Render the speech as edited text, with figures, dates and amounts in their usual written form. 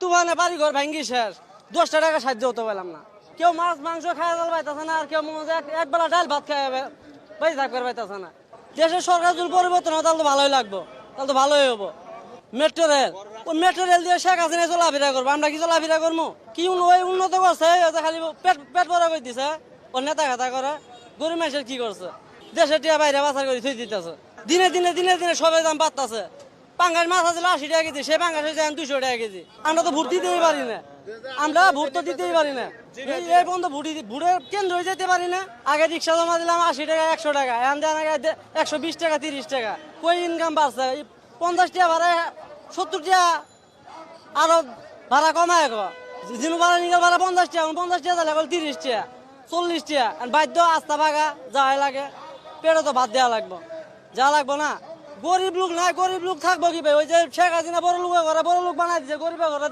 তুফানে বাড়ি ঘর ভাঙ্গি শেষ, 10টা টাকা সাহায্য হতে পারলাম না। কেউ মাছ মাংস খায় চাল পাইতেছে না, আর কেউ এক বেলা ডাল ভাত খায় বেঁচে থাকবে পাইতেছে না। দেশের সরকার যদি পরিবর্তন হয় তাহলে তো ভালোই লাগবো, তাহলে তো ভালোই হবো। মেট্রো রেল, ওই মেট্রো রেল দিয়ে শেখ হাসিনা চলাফেরা করবো, আমরা কি চলাফেরা করবো? কি ওই উন্নত করছে, খালি পেট পেট ভরা করে দিছে। ওর নেতা খাতা করে গরিব মানুষের কি করছে? দেশের টিয়া বাইরে বাজার করে থুই দিতেছে। দিনে দিনে দিনে দিনে সবাই দাম বাড়তেছে। পাঙ্গাস মাছ আছে 80 টাকা কেজি, সে পাঙ্গাস হয়েছে 200 টাকা কেজি। আমরা তো ভোট দিতেই পারি না, আমরা ভোট তো দিতেই পারি না। এই পর্যন্ত ভোটের কেন্দ্র হয়ে যেতে পারি না। আগে রিক্সা জমা দিলাম 80 টাকা 100 টাকা, এখন 120 টাকা 30 টাকা। কই ইনকাম বাড়ছে? 50 টাকা ভাড়া 70 টাকা আরো ভাড়া কমায় গো। জিনু ভাড়া নিকাল ভাড়া 50 টাকা, 50 টাকা তাহলে 30 টাকা 40 টাকা। বাধ্য আস্তা ভাগা যাওয়াই লাগে, পেটে তো ভাত দেওয়া লাগবো, যা লাগবো না। গরিব লোক নাই, গরিব লোক থাকবো কি ভাই? ওই যে শেখ হাসিনা বড় লোক বানাই দিচ্ছে, গরিবের ঘরে